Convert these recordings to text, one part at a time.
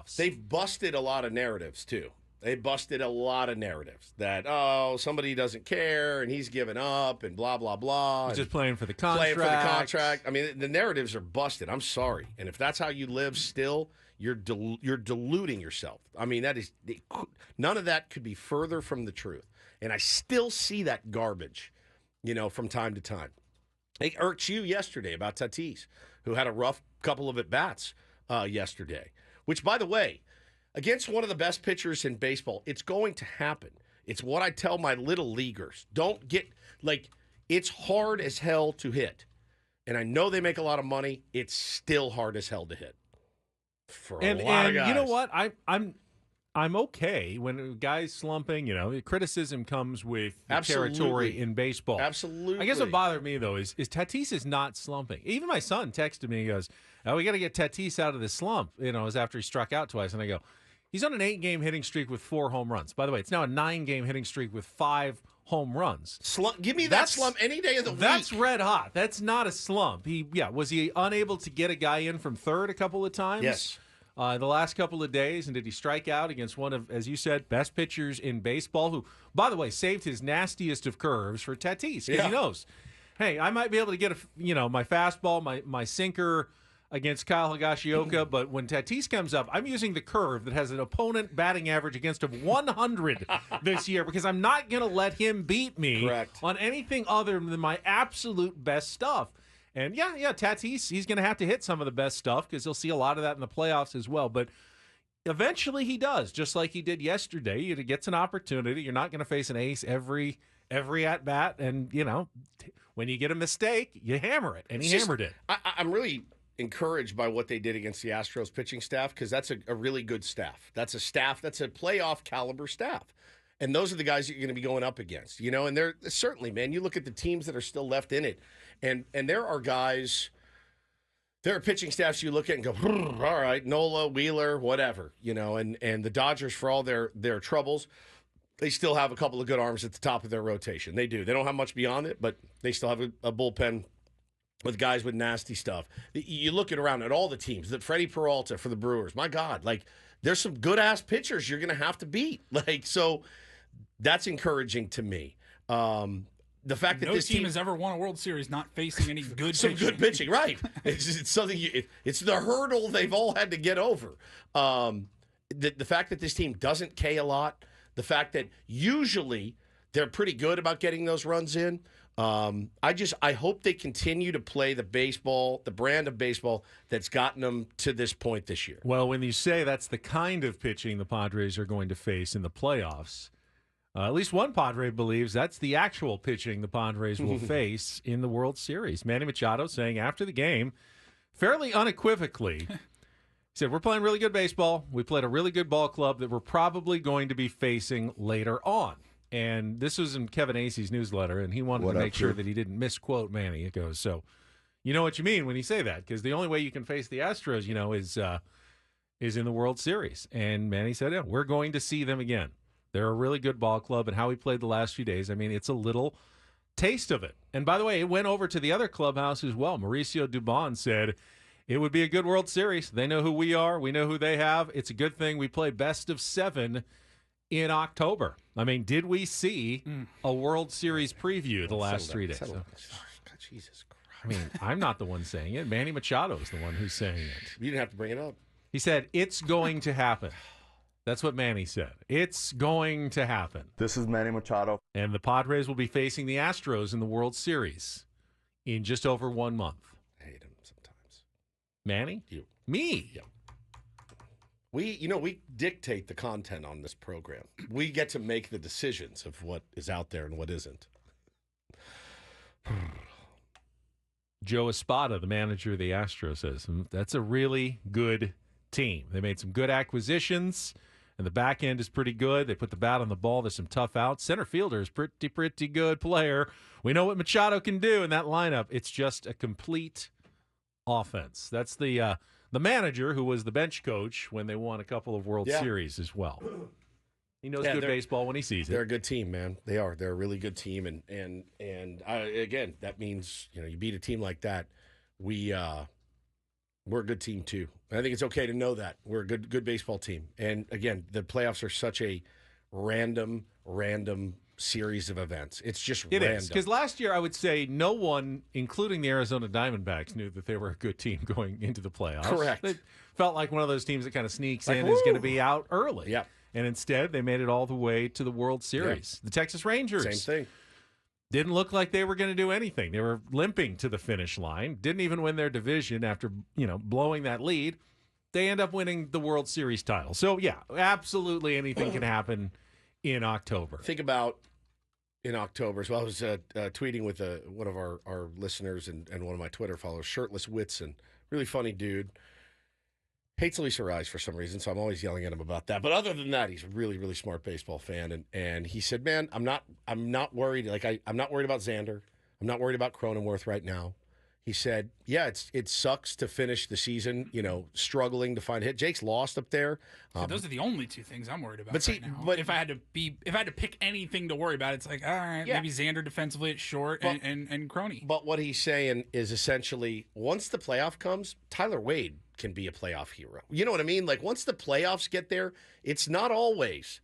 playoffs. They've busted a lot of narratives, too. They busted a lot of narratives that, oh, somebody doesn't care and he's giving up and blah, blah, blah. He's just playing for the contract. Playing for the contract. I mean, the narratives are busted. I'm sorry. And if that's how you live still, you're deluding yourself. I mean, none of that could be further from the truth. And I still see that garbage, from time to time. It irked you yesterday about Tatis, who had a rough couple of at-bats yesterday, which, by the way, against one of the best pitchers in baseball, it's going to happen. It's what I tell my little leaguers. Don't get, it's hard as hell to hit. And I know they make a lot of money. It's still hard as hell to hit. For a lot of guys. You know what? I'm okay when a guy's slumping. Criticism comes with the territory in baseball. Absolutely. I guess what bothered me, though, is Tatis is not slumping. Even my son texted me, he goes, oh, we got to get Tatis out of this slump, is after he struck out twice. And I go, he's on an 8-game hitting streak with 4 home runs. By the way, it's now a 9-game hitting streak with 5 home runs. Give me that slump any day of the week. That's red hot. That's not a slump. Was he unable to get a guy in from third a couple of times? Yes. The last couple of days, and did he strike out against one of, as you said, best pitchers in baseball, who, by the way, saved his nastiest of curves for Tatis, because he knows, hey, I might be able to get my fastball, my sinker against Kyle Higashioka, but when Tatis comes up, I'm using the curve that has an opponent batting average against of 100 this year, because I'm not going to let him beat me on anything other than my absolute best stuff. And Tatis, he's going to have to hit some of the best stuff because he'll see a lot of that in the playoffs as well. But eventually he does, just like he did yesterday. He gets an opportunity. You're not going to face an ace every at-bat. And, when you get a mistake, you hammer it. And he hammered it. I'm really encouraged by what they did against the Astros pitching staff, because that's a really good staff. That's a playoff caliber staff. And those are the guys you're going to be going up against, and they're certainly, man, you look at the teams that are still left in it, and there are guys, there are pitching staffs you look at and go, all right, Nola, Wheeler, whatever, and the Dodgers, for all their troubles, they still have a couple of good arms at the top of their rotation. They do. They don't have much beyond it, but they still have a bullpen with guys with nasty stuff. You look around at all the teams, that Freddie Peralta for the Brewers, my God, there's some good-ass pitchers you're going to have to beat. So that's encouraging to me. The fact that this team has ever won a World Series not facing any good some pitching. Good pitching, right? It's something. It's the hurdle they've all had to get over. The fact that this team doesn't K a lot, the fact that usually they're pretty good about getting those runs in. I hope they continue to play the brand of baseball that's gotten them to this point this year. Well, when you say that's the kind of pitching the Padres are going to face in the playoffs, at least one Padre believes that's the actual pitching the Padres will face in the World Series. Manny Machado saying after the game, fairly unequivocally, he said, we're playing really good baseball. We played a really good ball club that we're probably going to be facing later on. And this was in Kevin Acey's newsletter, and he wanted to make sure that he didn't misquote Manny. It goes, so you know what you mean when you say that, because the only way you can face the Astros, is in the World Series. And Manny said, yeah, we're going to see them again. They're a really good ball club, and how we played the last few days, I mean, it's a little taste of it. And by the way, it went over to the other clubhouse as well. Mauricio Dubon said it would be a good World Series. They know who we are. We know who they have. It's a good thing we play best of 7 in October. I mean, did we see a World Series preview the last 3 days? God, Jesus Christ. I mean, I'm not the one saying it. Manny Machado is the one who's saying it. You didn't have to bring it up. He said, it's going to happen. That's what Manny said. It's going to happen. This is Manny Machado. And the Padres will be facing the Astros in the World Series in just over 1 month. I hate him sometimes. Manny? You. Me? Yeah. We dictate the content on this program. We get to make the decisions of what is out there and what isn't. Joe Espada, the manager of the Astros, says that's a really good team. They made some good acquisitions, and the back end is pretty good. They put the bat on the ball. There's some tough outs. Center fielder is pretty good player. We know what Machado can do in that lineup. It's just a complete offense. That's the manager who was the bench coach when they won a couple of World Series as well. He knows good baseball when he sees it. They're a good team, man. They are. They're a really good team, and again, that means you beat a team like that. We're a good team too. I think it's okay to know that we're a good baseball team. And again, the playoffs are such a random series of events. It's just It random. is, because last year I would say no one, including the Arizona Diamondbacks, knew that they were a good team going into the playoffs. Correct. They felt like one of those teams that kind of sneaks Like, in and is going to woo! be out early. Yeah. And instead, they made it all the way to the World Series. The Texas Rangers. Same thing. Didn't look like they were going to do anything. They were limping to the finish line. Didn't even win their division after, blowing that lead. They end up winning the World Series title. So, yeah, absolutely anything can happen in October. Think about in October. So I was tweeting with one of our listeners and one of my Twitter followers, Shirtless Whitson. Really funny dude. Hates Lisa Rise for some reason, so I'm always yelling at him about that. But other than that, he's a really, really smart baseball fan. And he said, "Man, I'm not worried. I'm not worried about Xander. I'm not worried about Cronenworth right now." He said, "Yeah, it sucks to finish the season, struggling to find a hit. Jake's lost up there. So those are the only two things I'm worried about but see, right now. but- if I had to pick anything to worry about, it's like, all right, Yeah. maybe Xander defensively at short and Crony. But what he's saying is essentially, once the playoff comes, Tyler Wade can be a playoff hero. You know what I mean? Like once the playoffs get there, it's not always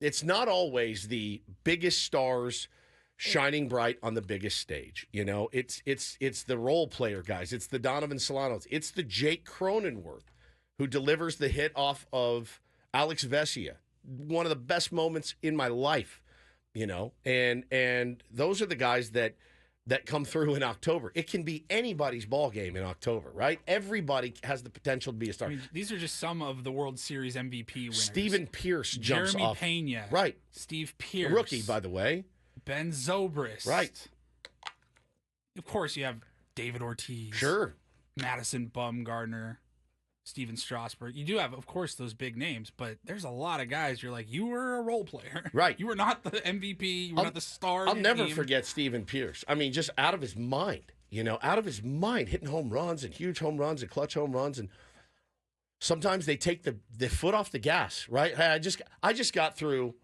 the biggest stars shining bright on the biggest stage. It's the role player guys. It's the Donovan Solanos. It's the Jake Cronenworth who delivers the hit off of Alex Vesia. One of the best moments in my life, and those are the guys that come through in October. It can be anybody's ball game in October, right? Everybody has the potential to be a star. I mean, these are just some of the World Series MVP winners. Steven Pierce jumps Jeremy off. Pena. Right. Steve A Pierce. rookie, by the way. Ben Zobrist. Right. Of course, you have David Ortiz. Sure. Madison Bumgarner. Steven Strasburg. You do have, of course, those big names, but there's a lot of guys you're like, you were a role player. Right. You were not the MVP. You were not the star. I'll of your never team. forget Steven Pierce. I mean, just out of his mind, out of his mind, hitting home runs and huge home runs and clutch home runs. And sometimes they take the foot off the gas, right? Hey, I just got through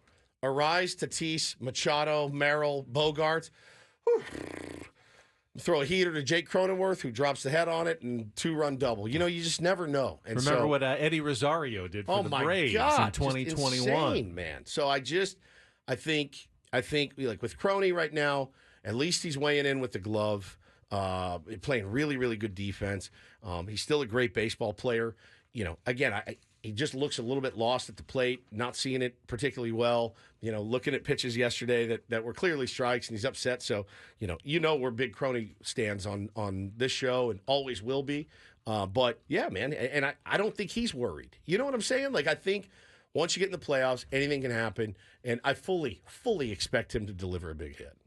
Arise, Tatis, Machado, Merrill, Bogarts. Whew. Throw a heater to Jake Cronenworth, who drops the head on it, and 2-run double. You just never know. And Remember what Eddie Rosario did for the Braves in 2021. Insane, man. So I think like with Croney right now, at least he's weighing in with the glove, playing really, really good defense. He's still a great baseball player. Again, he just looks a little bit lost at the plate, not seeing it particularly well. Looking at pitches yesterday that were clearly strikes, and he's upset. So, we're big Crony stands on this show and always will be. But yeah, man, and I don't think he's worried. You know what I'm saying? Like, I think once you get in the playoffs, anything can happen, and I fully expect him to deliver a big hit.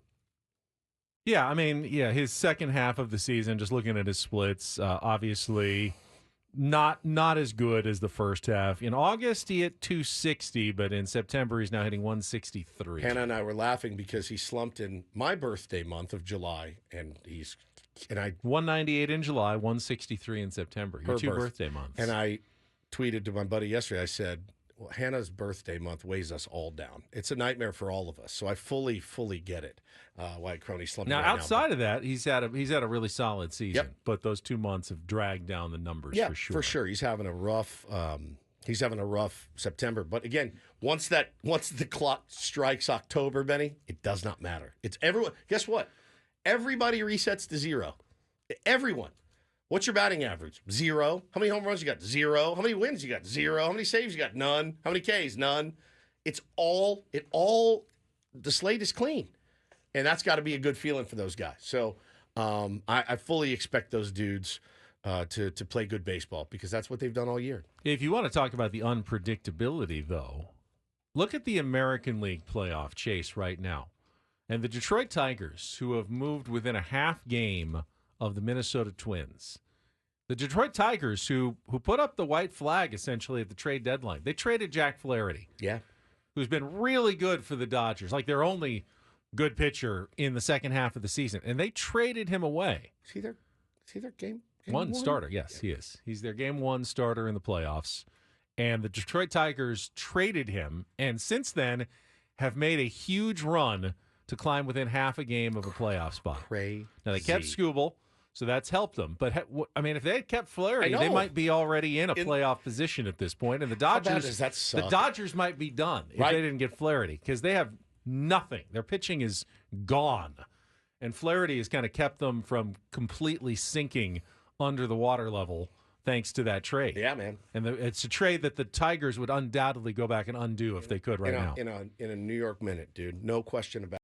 Yeah, I mean, his second half of the season, just looking at his splits, obviously not as good as the first half. In August, he hit 260, but in September, he's now hitting 163. Hannah and I were laughing because he slumped in my birthday month of July, and 198 in July, 163 in September. Your two birthday months. And I tweeted to my buddy yesterday, I said, well, Hannah's birthday month weighs us all down. It's a nightmare for all of us. So I fully get it. Why Crony slumped. Now, outside of that, he's had a really solid season. Yep. But those 2 months have dragged down the numbers for sure. For sure. He's having a rough September. But again, once the clock strikes October, Benny, it does not matter. It's everyone. Guess what? Everybody resets to 0. Everyone. What's your batting average? 0. How many home runs you got? 0. How many wins you got? 0. How many saves you got? None. How many Ks? None. It's all the slate is clean. And that's got to be a good feeling for those guys. So I fully expect those dudes to play good baseball because that's what they've done all year. If you want to talk about the unpredictability, though, look at the American League playoff chase right now. And the Detroit Tigers, who have moved within a half game of the Minnesota Twins. The Detroit Tigers, who put up the white flag essentially at the trade deadline. They traded Jack Flaherty. Yeah. Who's been really good for the Dodgers. Like their only good pitcher in the second half of the season. And they traded him away. Is he their game one starter? Yes, he is. He's their game one starter in the playoffs. And the Detroit Tigers traded him. And since then have made a huge run to climb within half a game of a playoff spot. Crazy. Now, they kept Skubal. So that's helped them. But I mean, if they had kept Flaherty, I they know. might be already in a playoff position at this point. And the How bad Dodgers, does that suck? the Dodgers might be done if Right. they didn't get Flaherty because they have nothing. Their pitching is gone, and Flaherty has kind of kept them from completely sinking under the water level thanks to that trade. Yeah, man. And it's a trade that the Tigers would undoubtedly go back and undo if they could right now. In a New York minute, dude. No question about it.